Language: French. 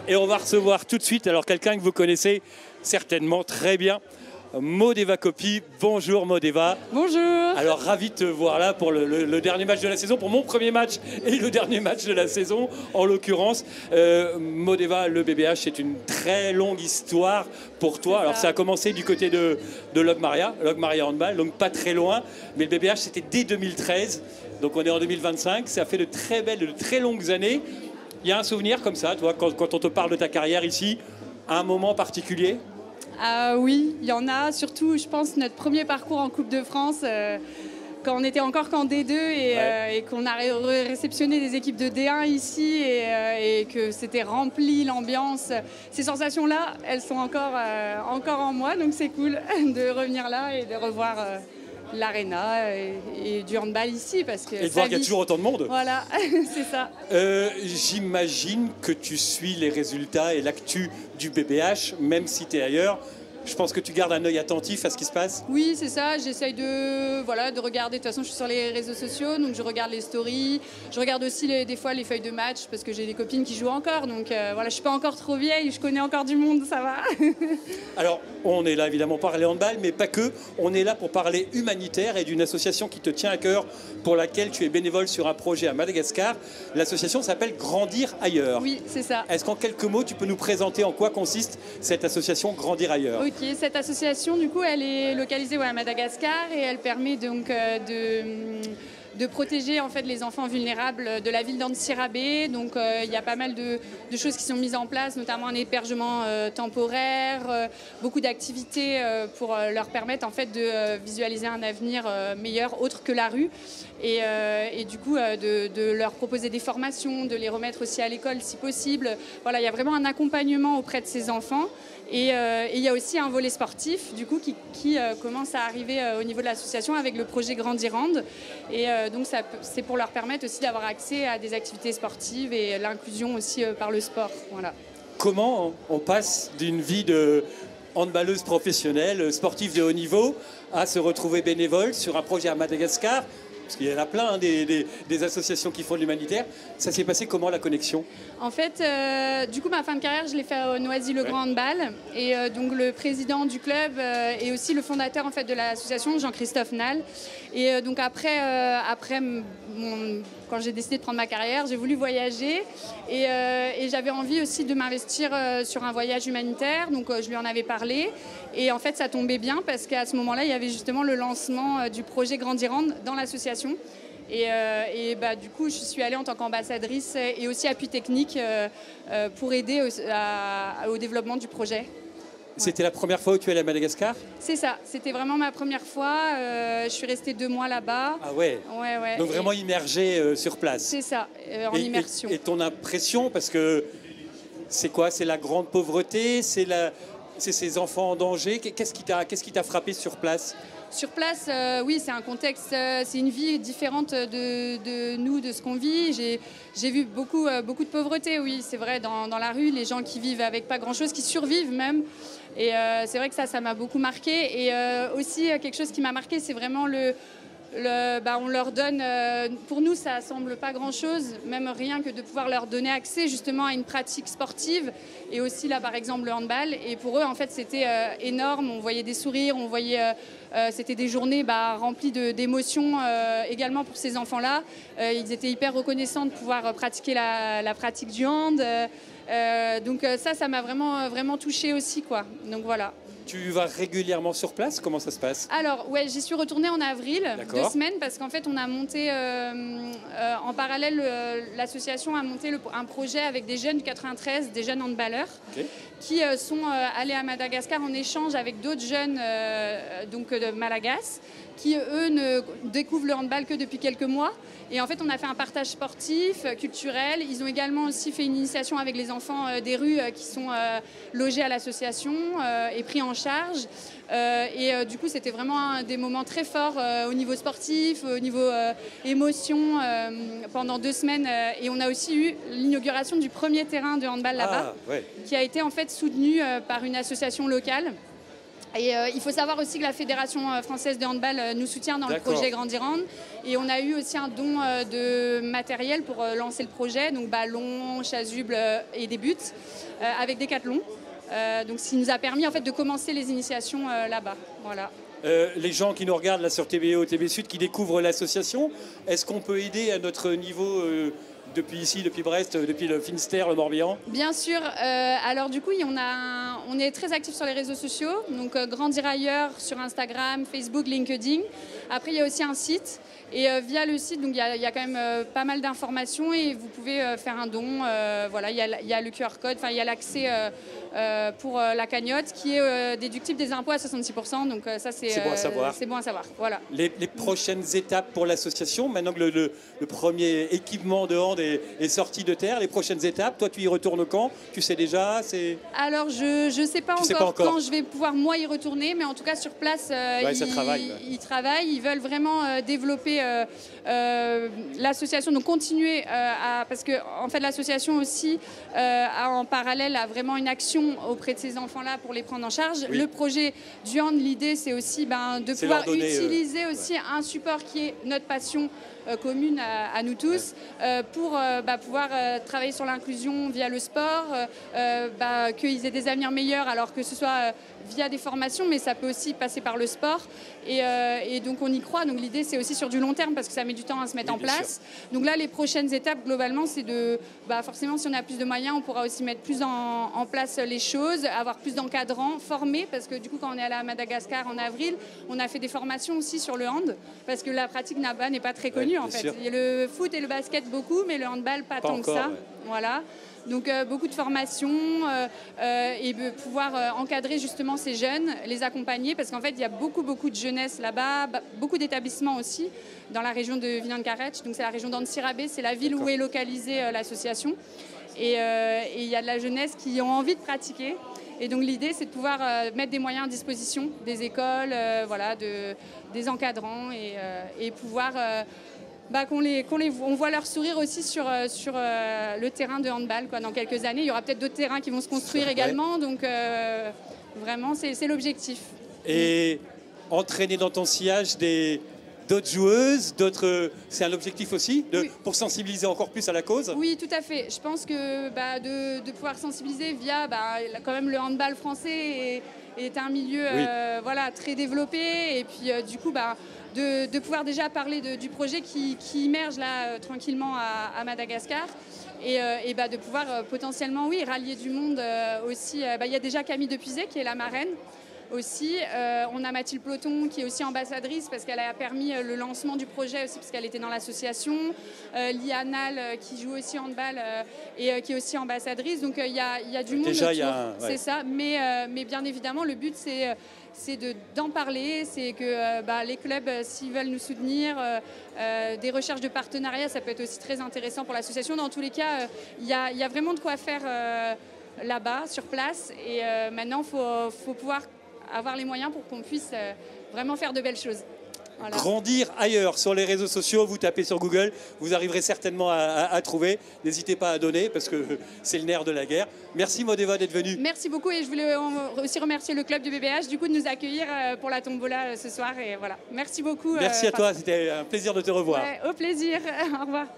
Et on va recevoir tout de suite alors quelqu'un que vous connaissez certainement très bien, Maud Eva Coppi. Bonjour Maud Eva. Bonjour. Alors ravi de te voir là pour le dernier match de la saison, pour mon premier match et le dernier match de la saison en l'occurrence. Maud Eva, le BBH, c'est une très longue histoire pour toi. Alors ça a commencé du côté de Logmaria Handball, donc pas très loin, mais le BBH c'était dès 2013, donc on est en 2025, ça a fait de très belles, de très longues années. Il y a un souvenir comme ça, toi, quand on te parle de ta carrière ici, à un moment particulier? Oui, il y en a. Surtout, je pense, notre premier parcours en Coupe de France, quand on était encore qu'en D2 et qu'on a réceptionné des équipes de D1 ici et que c'était rempli, l'ambiance. Ces sensations-là, elles sont encore en moi, donc c'est cool de revenir là et de revoir l'aréna et du handball ici. Parce que et de voir qu'il y a toujours autant de monde. Voilà, c'est ça. J'imagine que tu suis les résultats et l'actu du BBH, même si tu es ailleurs. Je pense que tu gardes un œil attentif à ce qui se passe. Oui, c'est ça. J'essaye de regarder. De toute façon, je suis sur les réseaux sociaux, donc je regarde les stories. Je regarde aussi des fois les feuilles de match parce que j'ai des copines qui jouent encore. Donc voilà, je suis pas encore trop vieille. Je connais encore du monde, ça va. Alors, on est là évidemment pour parler handball, mais pas que. On est là pour parler humanitaire et d'une association qui te tient à cœur, pour laquelle tu es bénévole sur un projet à Madagascar. L'association s'appelle Grandir Ailleurs. Oui, c'est ça. Est-ce qu'en quelques mots, tu peux nous présenter en quoi consiste cette association Grandir Ailleurs? Ok, cette association, du coup, elle est localisée à Madagascar et elle permet donc de protéger en fait les enfants vulnérables de la ville d'Antsirabe. Donc il y a pas mal de choses qui sont mises en place, notamment un hébergement temporaire, beaucoup d'activités pour leur permettre en fait de visualiser un avenir meilleur autre que la rue et du coup de leur proposer des formations, de les remettre aussi à l'école si possible. Voilà, il y a vraiment un accompagnement auprès de ces enfants. Et il y a aussi un volet sportif du coup, qui commence à arriver au niveau de l'association avec le projet Grandir Hand. Et donc c'est pour leur permettre aussi d'avoir accès à des activités sportives et l'inclusion aussi par le sport. Voilà. Comment on passe d'une vie de handballeuse professionnelle, sportive de haut niveau, à se retrouver bénévole sur un projet à Madagascar? Parce qu'il y en a plein, hein, des associations qui font de l'humanitaire. Ça s'est passé comment, la connexion? En fait, du coup, ma fin de carrière, je l'ai fait au Noisy-le-Grand Handball. Et donc, le président du club et aussi le fondateur en fait, de l'association, Jean-Christophe Nall. Et donc, après quand j'ai décidé de prendre ma carrière, j'ai voulu voyager. Et j'avais envie aussi de m'investir sur un voyage humanitaire. Donc, je lui en avais parlé. Et en fait, ça tombait bien parce qu'à ce moment-là, il y avait justement le lancement du projet Grandir Hand dans l'association. Et du coup, je suis allée en tant qu'ambassadrice et aussi appui technique pour aider au développement du projet. C'était la première fois où tu es allée à Madagascar? C'est ça, c'était vraiment ma première fois. Je suis restée 2 mois là-bas. Ah ouais, ouais. Donc vraiment immergée sur place. C'est ça, en immersion. Et ton impression, parce que c'est quoi? C'est la grande pauvreté? C'est ces enfants en danger? Qu'est-ce qui t'a frappé sur place? Sur place, oui, c'est un contexte, c'est une vie différente de nous, de ce qu'on vit. J'ai vu beaucoup de pauvreté, oui, c'est vrai, dans la rue, les gens qui vivent avec pas grand-chose, qui survivent même. Et c'est vrai que ça m'a beaucoup marqué. Et aussi, quelque chose qui m'a marqué, c'est vraiment on leur donne, pour nous ça semble pas grand chose, même rien que de pouvoir leur donner accès justement à une pratique sportive et aussi là par exemple le handball, et pour eux en fait c'était énorme, on voyait des sourires, on voyait c'était des journées remplies d'émotions également pour ces enfants-là. Ils étaient hyper reconnaissants de pouvoir pratiquer la pratique du hand, donc ça m'a vraiment touchée aussi quoi, donc voilà. Tu vas régulièrement sur place? Comment ça se passe? Alors, ouais, j'y suis retournée en avril, 2 semaines, parce qu'en fait, on a monté, en parallèle, l'association a monté un projet avec des jeunes du 93, des jeunes handballeurs, qui sont allés à Madagascar en échange avec d'autres jeunes de Malagas, qui, eux, ne découvrent le handball que depuis quelques mois. Et en fait, on a fait un partage sportif, culturel. Ils ont également aussi fait une initiation avec les enfants des rues qui sont logés à l'association et pris en charge. Du coup, c'était vraiment des moments très forts au niveau sportif, au niveau émotion pendant 2 semaines. Et on a aussi eu l'inauguration du premier terrain de handball là-bas, qui a été en fait soutenu par une association locale. Et il faut savoir aussi que la Fédération française de handball nous soutient dans le projet Grandir Hand. Et on a eu aussi un don de matériel pour lancer le projet, donc ballons, chasubles et des buts, avec Decathlon. Donc ce qui nous a permis en fait de commencer les initiations là-bas. Voilà. Les gens qui nous regardent là sur TVO, TV Sud, qui découvrent l'association, est-ce qu'on peut aider à notre niveau depuis ici, depuis Brest, depuis le Finistère, le Morbihan? Bien sûr. Alors du coup, on est très actifs sur les réseaux sociaux. Donc Grandir ailleurs sur Instagram, Facebook, LinkedIn. Après, il y a aussi un site. Et via le site, donc il y a quand même pas mal d'informations et vous pouvez faire un don. Voilà, il y a le QR code, enfin il y a l'accès pour la cagnotte qui est déductible des impôts à 66%. Donc ça c'est bon à savoir. C'est bon à savoir. Voilà. Les prochaines étapes pour l'association, maintenant que le premier équipement de hand est sorti de terre, les prochaines étapes, toi tu y retournes quand? Tu sais déjà? Alors je ne sais pas encore quand je vais pouvoir moi y retourner, mais en tout cas sur place ils travaillent, ils veulent vraiment développer l'association, donc continuer parce que en fait l'association aussi en parallèle a vraiment une action auprès de ces enfants-là pour les prendre en charge. Oui. Le projet du hand, l'idée c'est aussi de pouvoir utiliser aussi un support qui est notre passion commune à nous tous pour pouvoir travailler sur l'inclusion via le sport, qu'ils aient des avenirs meilleurs, alors que ce soit via des formations, mais ça peut aussi passer par le sport. Et donc on y croit. Donc l'idée c'est aussi sur du long terme parce que ça met du temps à se mettre en place. Donc là les prochaines étapes globalement c'est forcément si on a plus de moyens on pourra aussi mettre plus en place les choses, avoir plus d'encadrants, former parce que du coup quand on est allé à Madagascar en avril on a fait des formations aussi sur le hand parce que la pratique là-bas n'est pas très connue en fait. Il y a le foot et le basket beaucoup mais le handball pas tant encore, que ça. Ouais. Voilà. Donc beaucoup de formations et pouvoir encadrer justement ces jeunes, les accompagner parce qu'en fait il y a beaucoup de jeunesse là-bas, beaucoup d'établissements aussi dans la région de Vinan-Karetch, donc c'est la région d'Antsirabe, c'est la ville où est localisée l'association et il y a de la jeunesse qui ont envie de pratiquer et donc l'idée c'est de pouvoir mettre des moyens à disposition des écoles, des encadrants et pouvoir on voit leur sourire aussi sur le terrain de handball dans quelques années. Il y aura peut-être d'autres terrains qui vont se construire également. Donc vraiment, c'est l'objectif. Et entraîner dans ton sillage d'autres joueuses, c'est un objectif aussi pour sensibiliser encore plus à la cause? Oui, tout à fait. Je pense que de pouvoir sensibiliser via quand même le handball français est un milieu très développé. Et puis du coup, de pouvoir déjà parler du projet qui immerge là tranquillement à Madagascar et de pouvoir potentiellement rallier du monde aussi. Il y a déjà Camille Depuisé qui est la marraine aussi. On a Mathilde Ploton qui est aussi ambassadrice parce qu'elle a permis le lancement du projet aussi parce qu'elle était dans l'association. Lianal qui joue aussi handball et qui est aussi ambassadrice. Donc il y a du monde déjà, autour. C'est ça. Mais bien évidemment, le but c'est d'en parler, c'est que les clubs, s'ils veulent nous soutenir, des recherches de partenariat, ça peut être aussi très intéressant pour l'association. Dans tous les cas, il y a vraiment de quoi faire là-bas, sur place. Et maintenant, il faut pouvoir avoir les moyens pour qu'on puisse vraiment faire de belles choses. Voilà. Grandir ailleurs sur les réseaux sociaux, vous tapez sur Google, vous arriverez certainement à trouver. N'hésitez pas à donner parce que c'est le nerf de la guerre. Merci Maud Eva d'être venue. Merci beaucoup et je voulais aussi remercier le club du BBH du coup de nous accueillir pour la tombola ce soir et voilà. Merci beaucoup. Merci à toi, c'était un plaisir de te revoir. Au plaisir, au revoir.